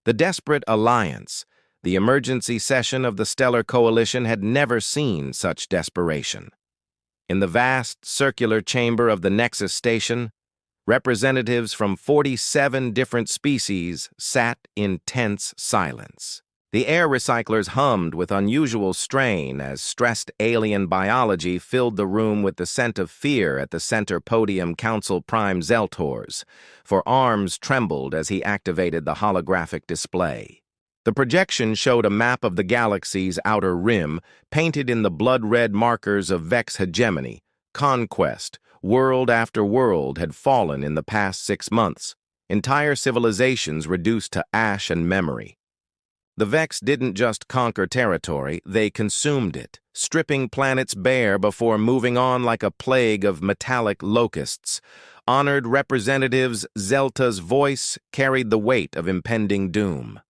The desperate alliance, the emergency session of the Stellar Coalition had never seen such desperation. In the vast circular chamber of the Nexus Station, representatives from 47 different species sat in tense silence. The air recyclers hummed with unusual strain as stressed alien biology filled the room with the scent of fear at the center podium Council Prime Zeltor's, for arms trembled as he activated the holographic display. The projection showed a map of the galaxy's outer rim, painted in the blood-red markers of Vex hegemony. Conquest, world after world, had fallen in the past 6 months, entire civilizations reduced to ash and memory. The Vex didn't just conquer territory, they consumed it, stripping planets bare before moving on like a plague of metallic locusts. Honored representatives, Zelta's voice carried the weight of impending doom.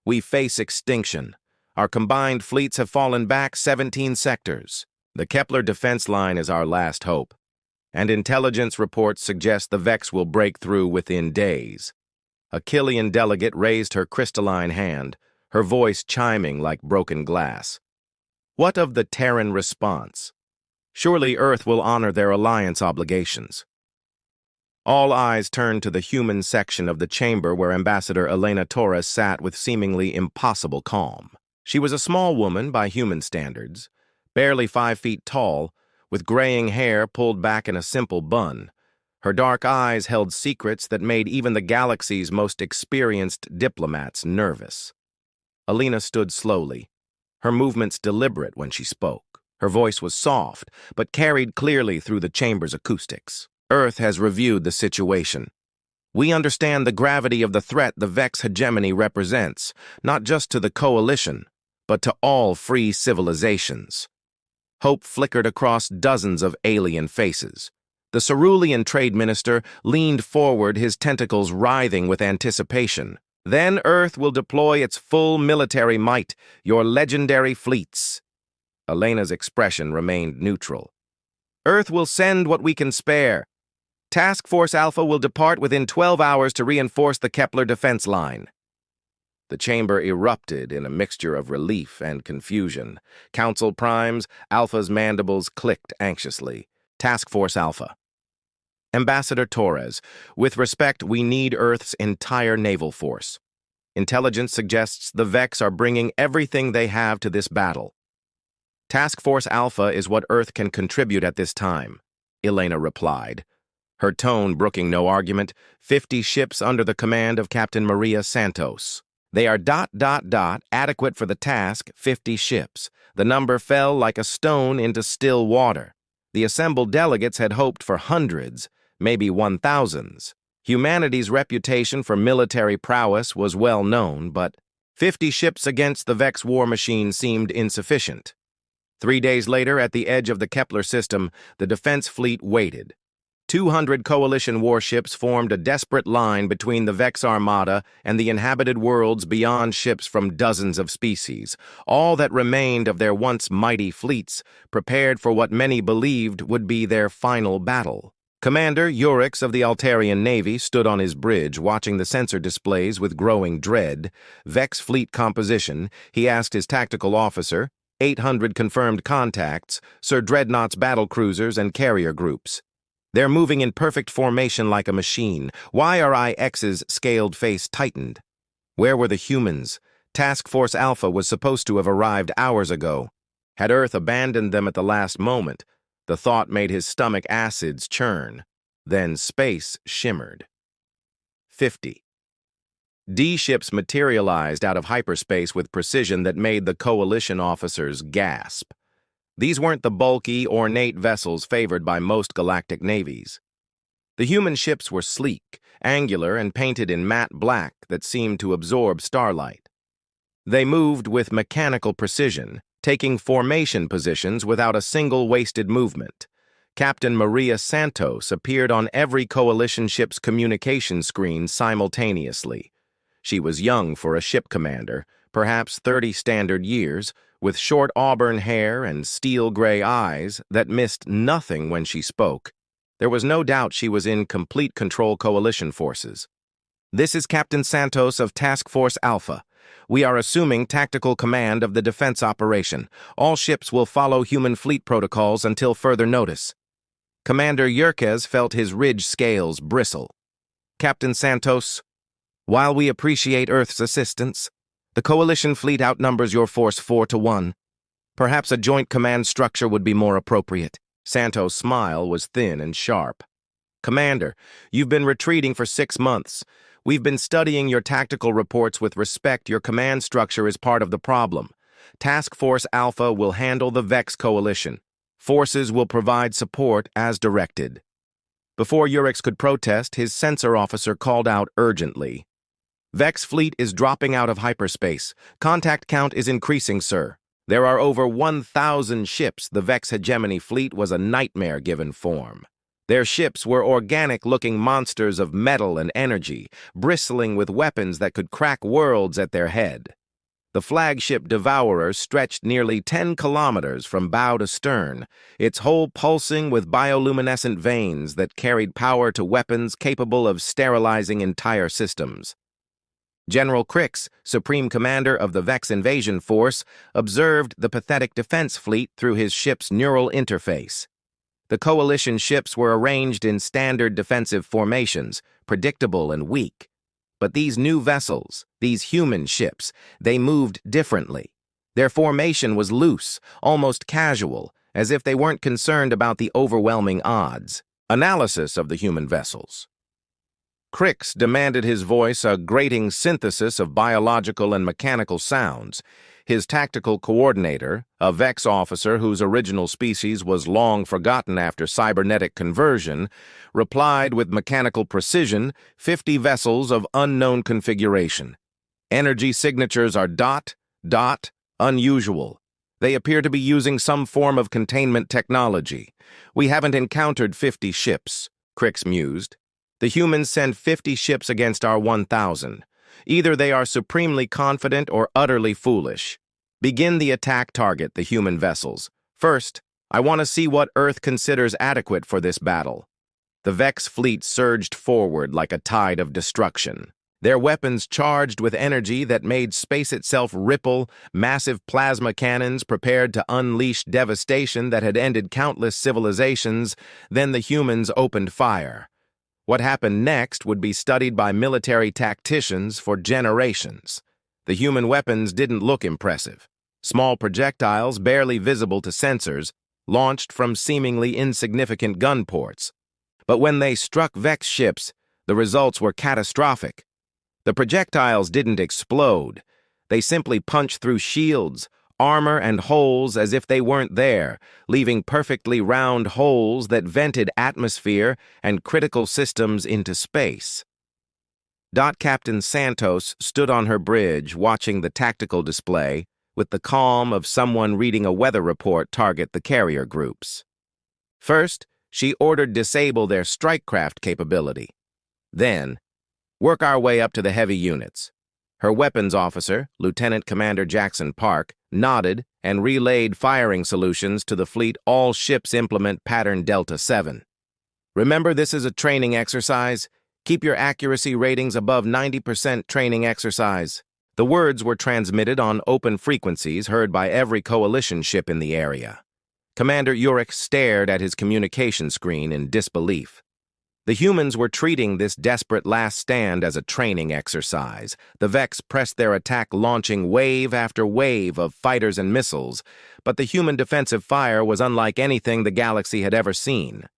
We face extinction. Our combined fleets have fallen back 17 sectors. The Kepler defense line is our last hope, and intelligence reports suggest the Vex will break through within days. A Killian delegate raised her crystalline hand, her voice chiming like broken glass. What of the Terran response? Surely Earth will honor their alliance obligations. All eyes turned to the human section of the chamber where Ambassador Elena Torres sat with seemingly impossible calm. She was a small woman by human standards, barely 5 feet tall, with graying hair pulled back in a simple bun. Her dark eyes held secrets that made even the galaxy's most experienced diplomats nervous. Elena stood slowly, her movements deliberate when she spoke. Her voice was soft, but carried clearly through the chamber's acoustics. Earth has reviewed the situation. We understand the gravity of the threat the Vex hegemony represents, not just to the Coalition, but to all free civilizations. Hope flickered across dozens of alien faces. The Cerulean Trade Minister leaned forward, his tentacles writhing with anticipation. Then Earth will deploy its full military might, your legendary fleets. Elena's expression remained neutral. Earth will send what we can spare. Task Force Alpha will depart within 12 hours to reinforce the Kepler defense line. The chamber erupted in a mixture of relief and confusion. Council Primes, Alpha's mandibles clicked anxiously. Task Force Alpha. Ambassador Torres, with respect, we need Earth's entire naval force. Intelligence suggests the Vex are bringing everything they have to this battle. Task Force Alpha is what Earth can contribute at this time, Elena replied, her tone brooking no argument. 50 ships under the command of Captain Maria Santos. They are ... adequate for the task, 50 ships. The number fell like a stone into still water. The assembled delegates had hoped for hundreds, maybe 1,000s. Humanity's reputation for military prowess was well known, but 50 ships against the Vex war machine seemed insufficient. 3 days later, at the edge of the Kepler system, the defense fleet waited. 200 coalition warships formed a desperate line between the Vex armada and the inhabited worlds beyond, ships from dozens of species, all that remained of their once mighty fleets, prepared for what many believed would be their final battle. Commander Urix of the Altarian Navy stood on his bridge, watching the sensor displays with growing dread. Vex fleet composition, he asked his tactical officer. 800 confirmed contacts, Sir Dreadnought's battle cruisers and carrier groups. They're moving in perfect formation like a machine. YRIX's scaled face tightened. Where were the humans? Task Force Alpha was supposed to have arrived hours ago. Had Earth abandoned them at the last moment? The thought made his stomach acids churn. Then space shimmered. 50. D-ships materialized out of hyperspace with precision that made the Coalition officers gasp. These weren't the bulky, ornate vessels favored by most galactic navies. The human ships were sleek, angular, and painted in matte black that seemed to absorb starlight. They moved with mechanical precision, taking formation positions without a single wasted movement. Captain Maria Santos appeared on every Coalition ship's communication screen simultaneously. She was young for a ship commander, perhaps 30 standard years, with short auburn hair and steel-gray eyes that missed nothing when she spoke. There was no doubt she was in complete control Coalition forces. This is Captain Santos of Task Force Alpha. We are assuming tactical command of the defense operation. All ships will follow human fleet protocols until further notice. Commander Yerkes felt his ridge scales bristle. Captain Santos, while we appreciate Earth's assistance, the Coalition fleet outnumbers your force 4-1. Perhaps a joint command structure would be more appropriate. Santos' smile was thin and sharp. Commander, you've been retreating for 6 months. We've been studying your tactical reports with respect. Your command structure is part of the problem. Task Force Alpha will handle the Vex Coalition. Forces will provide support as directed. Before Urix could protest, his sensor officer called out urgently. Vex fleet is dropping out of hyperspace. Contact count is increasing, sir. There are over 1,000 ships. The Vex hegemony fleet was a nightmare given form. Their ships were organic-looking monsters of metal and energy, bristling with weapons that could crack worlds at their head. The flagship Devourer stretched nearly 10 kilometers from bow to stern, its hull pulsing with bioluminescent veins that carried power to weapons capable of sterilizing entire systems. General Crix, Supreme Commander of the Vex Invasion Force, observed the pathetic defense fleet through his ship's neural interface. The Coalition ships were arranged in standard defensive formations, predictable and weak. But these new vessels, these human ships, they moved differently. Their formation was loose, almost casual, as if they weren't concerned about the overwhelming odds. Analysis of the human vessels. Crix demanded his voice a grating synthesis of biological and mechanical sounds. His tactical coordinator, a Vex officer whose original species was long forgotten after cybernetic conversion, replied with mechanical precision, 50 vessels of unknown configuration. Energy signatures are ... unusual. They appear to be using some form of containment technology. We haven't encountered 50 ships, Crix mused. The humans send 50 ships against our 1,000. Either they are supremely confident or utterly foolish. Begin the attack. Target the human vessels. First, I want to see what Earth considers adequate for this battle. The Vex fleet surged forward like a tide of destruction. Their weapons charged with energy that made space itself ripple, massive plasma cannons prepared to unleash devastation that had ended countless civilizations. Then the humans opened fire. What happened next would be studied by military tacticians for generations. The human weapons didn't look impressive. Small projectiles, barely visible to sensors, launched from seemingly insignificant gun ports. But when they struck Vex ships, the results were catastrophic. The projectiles didn't explode. They simply punched through shields, armor, and holes as if they weren't there, leaving perfectly round holes that vented atmosphere and critical systems into space. Captain Santos stood on her bridge watching the tactical display with the calm of someone reading a weather report target the carrier groups. First, she ordered disable their strike craft capability. Then, work our way up to the heavy units. Her weapons officer, Lieutenant Commander Jackson Park, nodded and relayed firing solutions to the fleet. All ships implement pattern Delta 7. Remember, this is a training exercise. Keep your accuracy ratings above 90%. Training exercise. The words were transmitted on open frequencies heard by every Coalition ship in the area. Commander Urix stared at his communication screen in disbelief. The humans were treating this desperate last stand as a training exercise. The Vex pressed their attack, launching wave after wave of fighters and missiles, but the human defensive fire was unlike anything the galaxy had ever seen.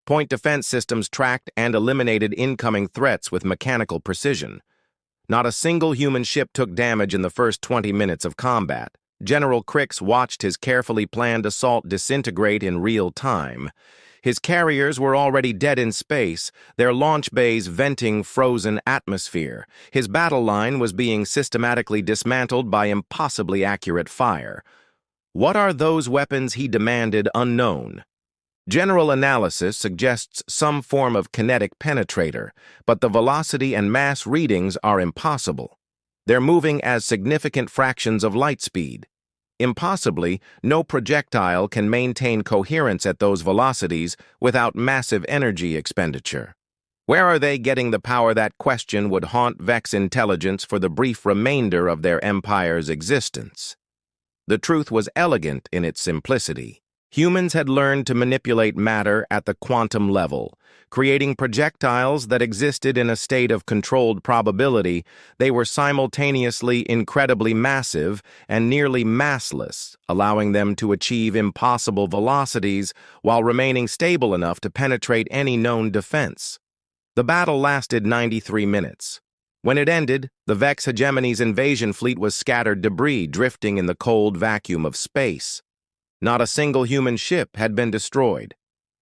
Point defense systems tracked and eliminated incoming threats with mechanical precision. Not a single human ship took damage in the first 20 minutes of combat. General Crix watched his carefully planned assault disintegrate in real time. His carriers were already dead in space, their launch bays venting frozen atmosphere. His battle line was being systematically dismantled by impossibly accurate fire. What are those weapons, he demanded, unknown? General analysis suggests some form of kinetic penetrator, but the velocity and mass readings are impossible. They're moving as significant fractions of light speed. Impossibly, no projectile can maintain coherence at those velocities without massive energy expenditure. Where are they getting the power? That question would haunt Vex intelligence for the brief remainder of their empire's existence. The truth was elegant in its simplicity. Humans had learned to manipulate matter at the quantum level, creating projectiles that existed in a state of controlled probability. They were simultaneously incredibly massive and nearly massless, allowing them to achieve impossible velocities while remaining stable enough to penetrate any known defense. The battle lasted 93 minutes. When it ended, the Vex hegemony's invasion fleet was scattered debris drifting in the cold vacuum of space. Not a single human ship had been destroyed.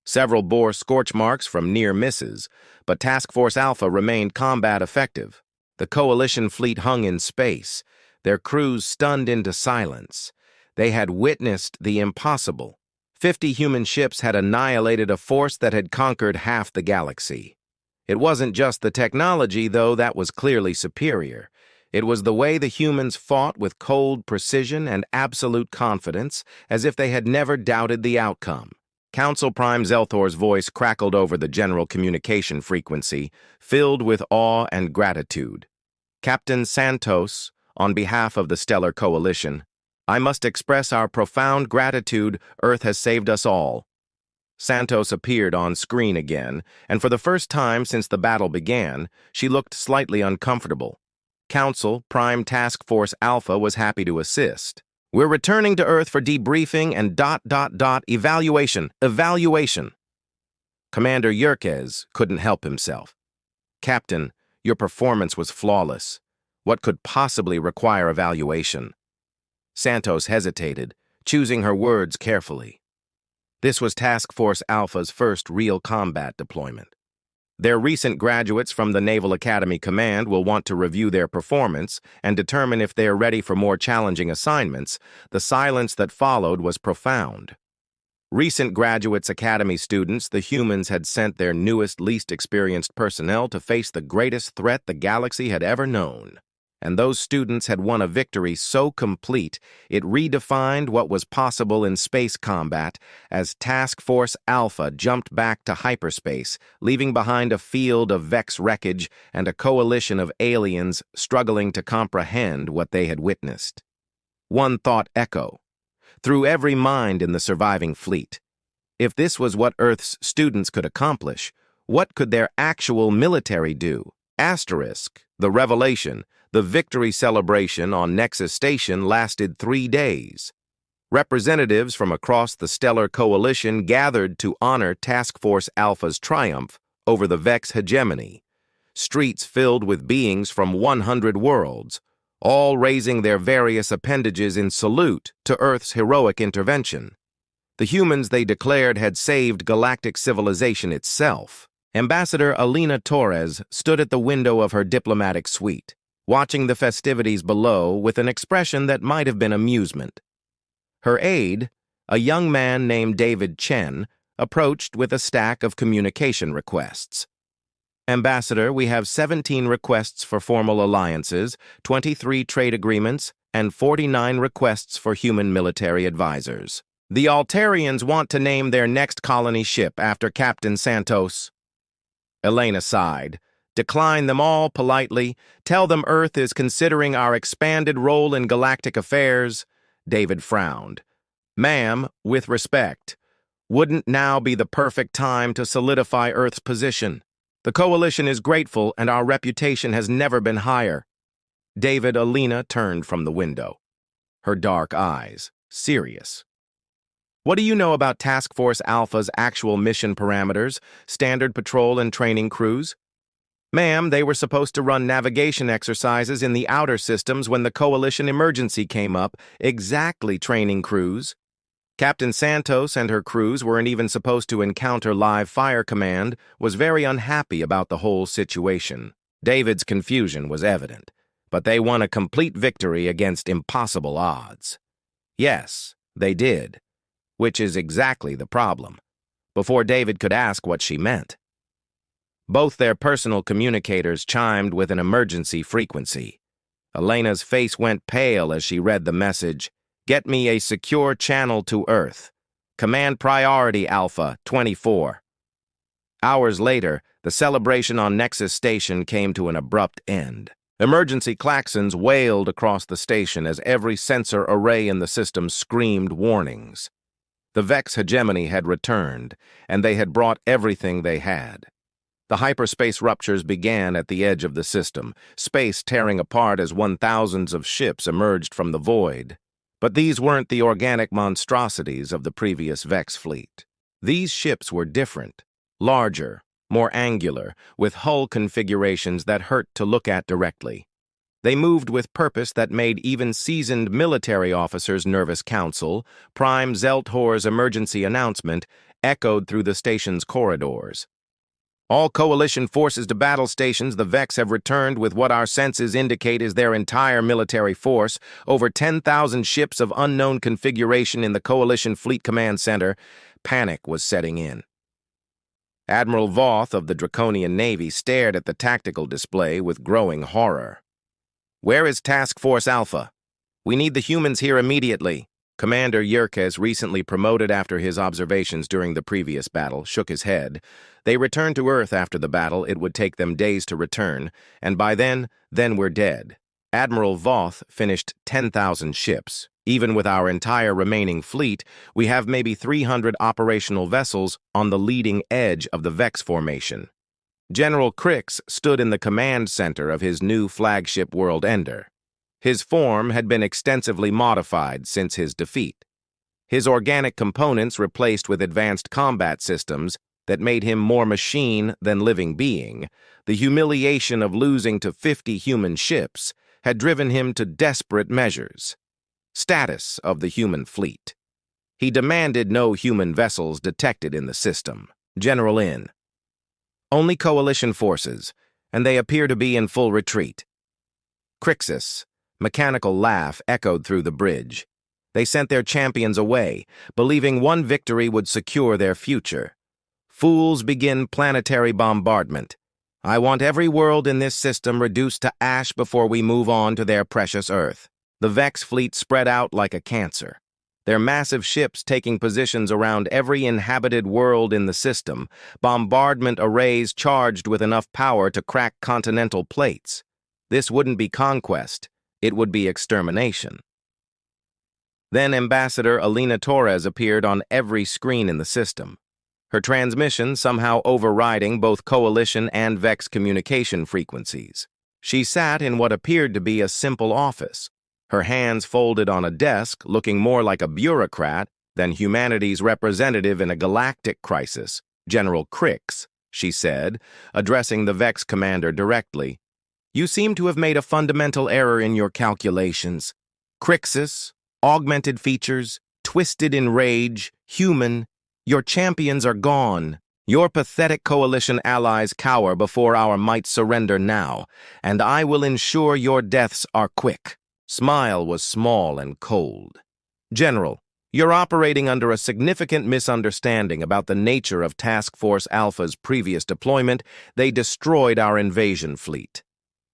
Several bore scorch marks from near misses, but Task Force Alpha remained combat effective. The Coalition fleet hung in space, their crews stunned into silence. They had witnessed the impossible. 50 human ships had annihilated a force that had conquered half the galaxy. It wasn't just the technology, though, that was clearly superior. It was the way the humans fought with cold precision and absolute confidence, as if they had never doubted the outcome. Council Prime Zelthor's voice crackled over the general communication frequency, filled with awe and gratitude. Captain Santos, on behalf of the Stellar Coalition, I must express our profound gratitude. Earth has saved us all. Santos appeared on screen again, and for the first time since the battle began, she looked slightly uncomfortable. Council Prime Task Force Alpha was happy to assist. We're returning to Earth for debriefing and evaluation. Commander Yerkes couldn't help himself. Captain, your performance was flawless. What could possibly require evaluation? Santos hesitated, choosing her words carefully. This was Task Force Alpha's first real combat deployment. Their recent graduates from the Naval Academy Command will want to review their performance and determine if they are ready for more challenging assignments. The silence that followed was profound. Recent graduates Academy students, the humans had sent their newest, least experienced personnel to face the greatest threat the galaxy had ever known. And those students had won a victory so complete it redefined what was possible in space combat as Task Force Alpha jumped back to hyperspace, leaving behind a field of Vex wreckage and a coalition of aliens struggling to comprehend what they had witnessed. One thought echoed through every mind in the surviving fleet. If this was what Earth's students could accomplish, what could their actual military do? Asterisk, the revelation. The victory celebration on Nexus Station lasted 3 days. Representatives from across the Stellar Coalition gathered to honor Task Force Alpha's triumph over the Vex hegemony. Streets filled with beings from 100 worlds, all raising their various appendages in salute to Earth's heroic intervention. The humans, they declared, had saved galactic civilization itself. Ambassador Alina Torres stood at the window of her diplomatic suite, watching the festivities below with an expression that might have been amusement. Her aide, a young man named David Chen, approached with a stack of communication requests. Ambassador, we have 17 requests for formal alliances, 23 trade agreements, and 49 requests for human military advisors. The Altarians want to name their next colony ship after Captain Santos. Elena sighed. Decline them all politely. Tell them Earth is considering our expanded role in galactic affairs. David frowned. Ma'am, with respect, wouldn't now be the perfect time to solidify Earth's position? The Coalition is grateful and our reputation has never been higher. Alina turned from the window, her dark eyes serious. What do you know about Task Force Alpha's actual mission parameters, standard patrol and training crews? Ma'am, they were supposed to run navigation exercises in the outer systems when the Coalition emergency came up, exactly training crews. Captain Santos and her crews weren't even supposed to encounter live fire command, was very unhappy about the whole situation. David's confusion was evident, but they won a complete victory against impossible odds. Yes, they did, which is exactly the problem. Before David could ask what she meant, both their personal communicators chimed with an emergency frequency. Elena's face went pale as she read the message. Get me a secure channel to Earth. Command priority Alpha 24. Hours later, The celebration on Nexus Station came to an abrupt end. Emergency klaxons wailed across the station as every sensor array in the system screamed warnings. The Vex hegemony had returned, and they had brought everything they had. The hyperspace ruptures began at the edge of the system, space tearing apart as 1,000s of ships emerged from the void. But these weren't the organic monstrosities of the previous Vex fleet. These ships were different, larger, more angular, with hull configurations that hurt to look at directly. They moved with purpose that made even seasoned military officers nervous. Council, Prime Zelthor's emergency announcement echoed through the station's corridors. All Coalition forces to battle stations. The Vex have returned with what our senses indicate is their entire military force, over 10,000 ships of unknown configuration in the Coalition Fleet Command Center. Panic was setting in. Admiral Voth of the Draconian Navy stared at the tactical display with growing horror. "Where is Task Force Alpha? We need the humans here immediately." Commander Yerkes, recently promoted after his observations during the previous battle, shook his head. They returned to Earth after the battle. It would take them days to return, and by then we're dead. Admiral Voth finished 10,000 ships. Even with our entire remaining fleet, we have maybe 300 operational vessels on the leading edge of the Vex formation. General Crix stood in the command center of his new flagship World Ender. His form had been extensively modified since his defeat. His organic components replaced with advanced combat systems that made him more machine than living being. The humiliation of losing to 50 human ships had driven him to desperate measures. Status of the human fleet. He demanded no human vessels detected in the system. General in. Only Coalition forces, and they appear to be in full retreat. Crixus. Mechanical laugh echoed through the bridge. They sent their champions away, believing one victory would secure their future. Fools begin planetary bombardment. I want every world in this system reduced to ash before we move on to their precious Earth. The Vex fleet spread out like a cancer. Their massive ships taking positions around every inhabited world in the system, bombardment arrays charged with enough power to crack continental plates. This wouldn't be conquest. It would be extermination. Then Ambassador Alina Torres appeared on every screen in the system, her transmission somehow overriding both Coalition and Vex communication frequencies. She sat in what appeared to be a simple office, her hands folded on a desk, looking more like a bureaucrat than humanity's representative in a galactic crisis. "General Crix," she said, addressing the Vex commander directly, "you seem to have made a fundamental error in your calculations. Crixus, augmented features, twisted in rage, human, your champions are gone. Your pathetic Coalition allies cower before our might. Surrender now, and I will ensure your deaths are quick." Smile was small and cold. "General, you're operating under a significant misunderstanding about the nature of Task Force Alpha's previous deployment. They destroyed our invasion fleet."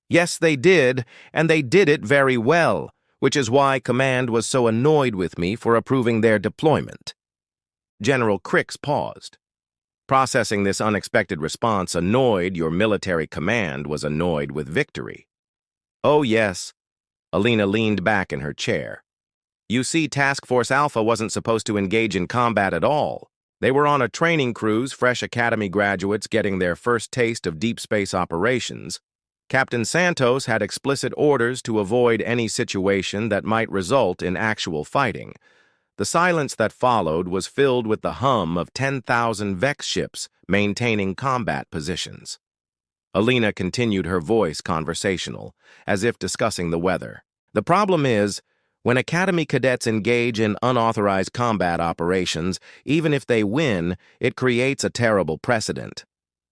"Yes, they did, and they did it very well, which is why Command was so annoyed with me for approving their deployment." General Crix paused. Processing this unexpected response, annoyed your military command was annoyed with victory. "Oh, yes." Alina leaned back in her chair. "You see, Task Force Alpha wasn't supposed to engage in combat at all. They were on a training cruise, fresh academy graduates getting their first taste of deep space operations. Captain Santos had explicit orders to avoid any situation that might result in actual fighting. The silence that followed was filled with the hum of 10,000 Vex ships maintaining combat positions. Alina continued, her voice conversational, as if discussing the weather. "The problem is, when Academy cadets engage in unauthorized combat operations, even if they win, it creates a terrible precedent.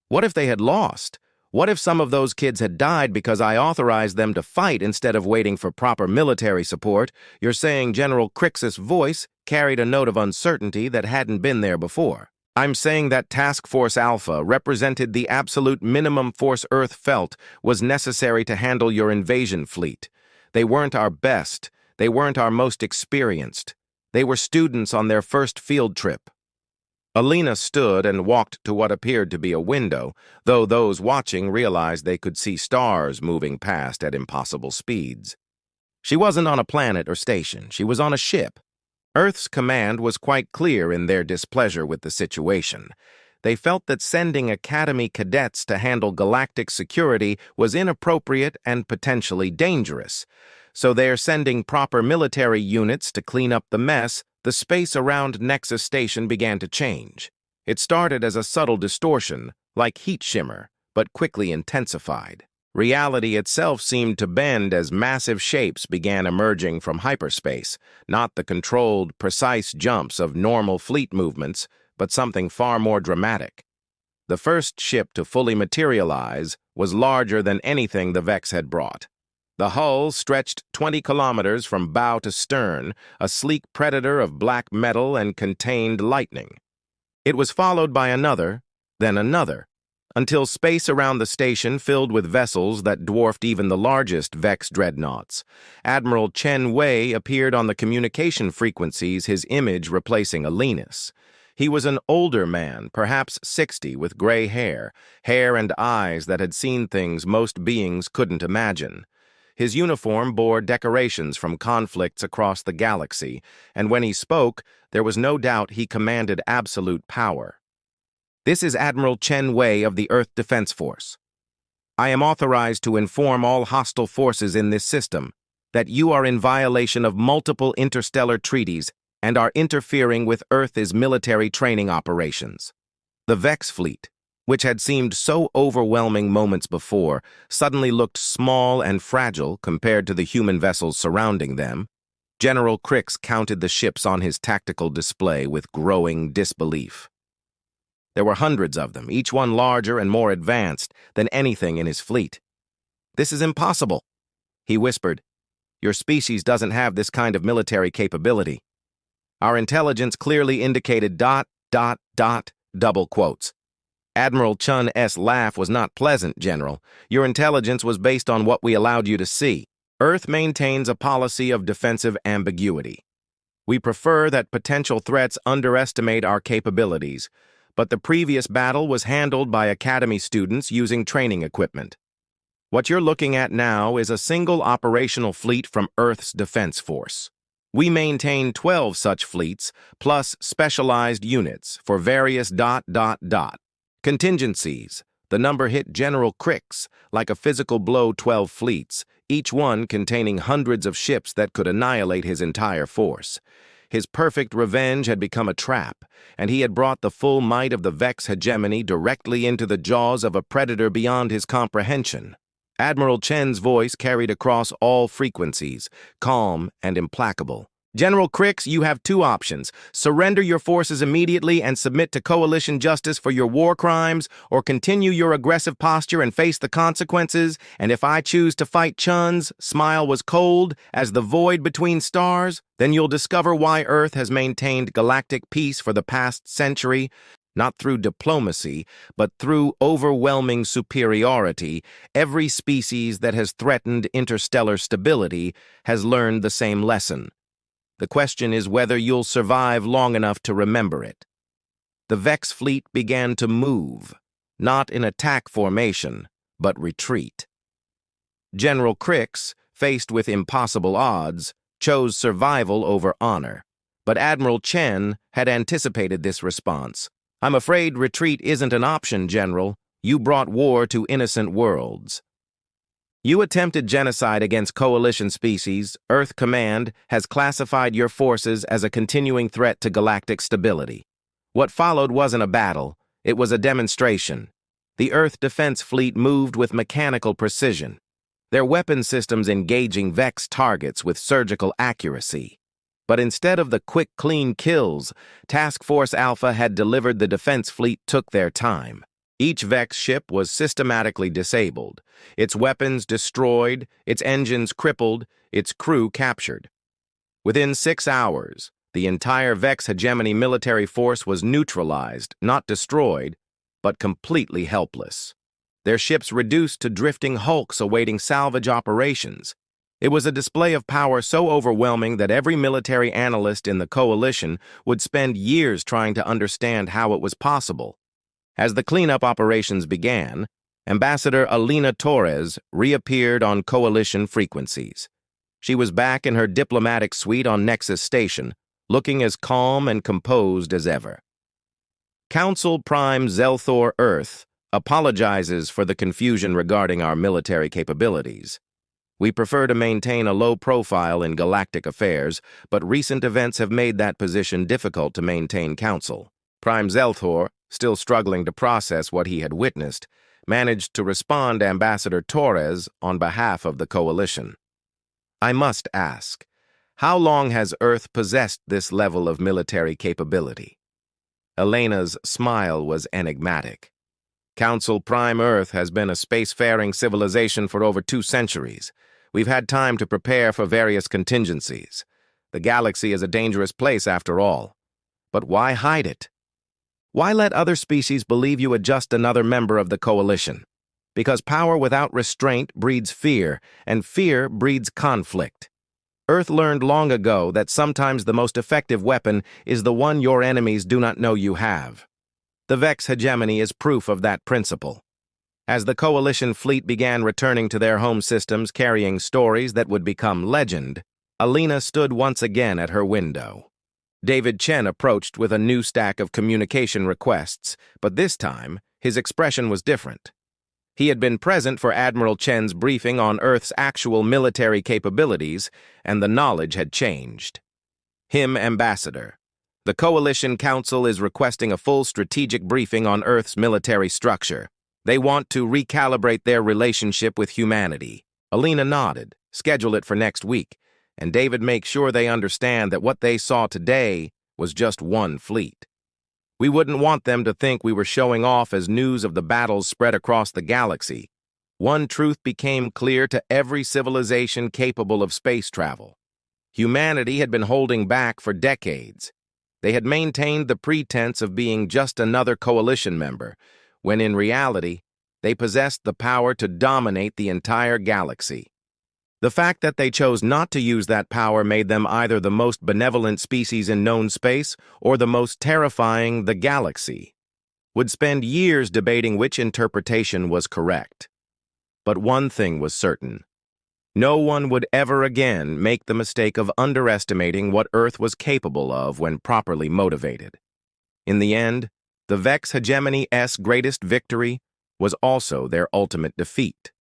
What if they had lost? What if some of those kids had died because I authorized them to fight instead of waiting for proper military support?" You're saying General Crixus' voice carried a note of uncertainty that hadn't been there before. "I'm saying that Task Force Alpha represented the absolute minimum force Earth felt was necessary to handle your invasion fleet. They weren't our best. They weren't our most experienced. They were students on their first field trip." Alina stood and walked to what appeared to be a window, though those watching realized they could see stars moving past at impossible speeds. She wasn't on a planet or station. She was on a ship. Earth's command was quite clear in their displeasure with the situation. They felt that sending Academy cadets to handle galactic security was inappropriate and potentially dangerous. So they're sending proper military units to clean up the mess. The space around Nexus Station began to change. It started as a subtle distortion, like heat shimmer, but quickly intensified. Reality itself seemed to bend as massive shapes began emerging from hyperspace, not the controlled, precise jumps of normal fleet movements, but something far more dramatic. The first ship to fully materialize was larger than anything the Vex had brought. The hull stretched 20 kilometers from bow to stern, a sleek predator of black metal and contained lightning. It was followed by another, then another, until space around the station filled with vessels that dwarfed even the largest Vex dreadnoughts. Admiral Chen Wei appeared on the communication frequencies, his image replacing Alina's. He was an older man, perhaps 60, with gray hair and eyes that had seen things most beings couldn't imagine. His uniform bore decorations from conflicts across the galaxy, and when he spoke, there was no doubt he commanded absolute power. "This is Admiral Chen Wei of the Earth Defense Force. I am authorized to inform all hostile forces in this system that you are in violation of multiple interstellar treaties and are interfering with Earth's military training operations." The Vex fleet, which had seemed so overwhelming moments before, suddenly looked small and fragile compared to the human vessels surrounding them. General Crix counted the ships on his tactical display with growing disbelief. There were hundreds of them, each one larger and more advanced than anything in his fleet. "This is impossible," he whispered. "Your species doesn't have this kind of military capability. Our intelligence clearly indicated ... double quotes. Admiral Chun's laugh was not pleasant, General. Your intelligence was based on what we allowed you to see. Earth maintains a policy of defensive ambiguity. We prefer that potential threats underestimate our capabilities, but the previous battle was handled by Academy students using training equipment. What you're looking at now is a single operational fleet from Earth's Defense Force. We maintain 12 such fleets, plus specialized units for various ... contingencies. The number hit General Crix like a physical blow. 12 fleets, each one containing hundreds of ships that could annihilate his entire force. His perfect revenge had become a trap, and he had brought the full might of the Vex hegemony directly into the jaws of a predator beyond his comprehension. Admiral Chen's voice carried across all frequencies, calm and implacable. "General Crix, you have two options. Surrender your forces immediately and submit to coalition justice for your war crimes, or continue your aggressive posture and face the consequences. And if I choose to fight," Chun's smile was cold as the void between stars, "then you'll discover why Earth has maintained galactic peace for the past century. Not through diplomacy, but through overwhelming superiority. Every species that has threatened interstellar stability has learned the same lesson. The question is whether you'll survive long enough to remember it." The Vex fleet began to move, not in attack formation, but retreat. General Crix, faced with impossible odds, chose survival over honor. But Admiral Chen had anticipated this response. "I'm afraid retreat isn't an option, General. You brought war to innocent worlds. You attempted genocide against coalition species. Earth Command has classified your forces as a continuing threat to galactic stability. What followed wasn't a battle, it was a demonstration. The Earth Defense Fleet moved with mechanical precision, their weapon systems engaging Vex targets with surgical accuracy. But instead of the quick, clean kills Task Force Alpha had delivered, the Defense Fleet took their time. Each Vex ship was systematically disabled, its weapons destroyed, its engines crippled, its crew captured. Within 6 hours, the entire Vex hegemony military force was neutralized, not destroyed, but completely helpless. Their ships reduced to drifting hulks awaiting salvage operations. It was a display of power so overwhelming that every military analyst in the coalition would spend years trying to understand how it was possible. As the cleanup operations began, Ambassador Alina Torres reappeared on coalition frequencies. She was back in her diplomatic suite on Nexus Station, looking as calm and composed as ever. Council Prime Zelthor Earth apologizes for the confusion regarding our military capabilities. We prefer to maintain a low profile in galactic affairs, but recent events have made that position difficult to maintain. Council Prime Zelthor, still struggling to process what he had witnessed, managed to respond to Ambassador Torres on behalf of the coalition. I must ask, how long has Earth possessed this level of military capability? Elena's smile was enigmatic. Council Prime Earth has been a spacefaring civilization for over 2 centuries. We've had time to prepare for various contingencies. The galaxy is a dangerous place after all. But why hide it? Why let other species believe you are just another member of the coalition? Because power without restraint breeds fear, and fear breeds conflict. Earth learned long ago that sometimes the most effective weapon is the one your enemies do not know you have. The Vex hegemony is proof of that principle. As the coalition fleet began returning to their home systems carrying stories that would become legend, Alina stood once again at her window. David Chen approached with a new stack of communication requests, but this time, his expression was different. He had been present for Admiral Chen's briefing on Earth's actual military capabilities, and the knowledge had changed. Ambassador. The Coalition Council is requesting a full strategic briefing on Earth's military structure. They want to recalibrate their relationship with humanity. Alina nodded. Schedule it for next week, and David make sure they understand that what they saw today was just one fleet. We wouldn't want them to think we were showing off as news of the battles spread across the galaxy. One truth became clear to every civilization capable of space travel. Humanity had been holding back for decades. They had maintained the pretense of being just another coalition member, when in reality, they possessed the power to dominate the entire galaxy. The fact that they chose not to use that power made them either the most benevolent species in known space or the most terrifying the galaxy. Would spend years debating which interpretation was correct. But one thing was certain. No one would ever again make the mistake of underestimating what Earth was capable of when properly motivated. In the end, the Vex hegemony's greatest victory was also their ultimate defeat.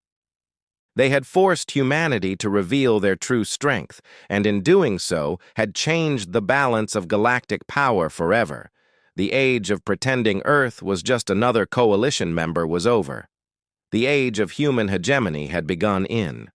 They had forced humanity to reveal their true strength, and in doing so, had changed the balance of galactic power forever. The age of pretending Earth was just another coalition member was over. The age of human hegemony had begun in.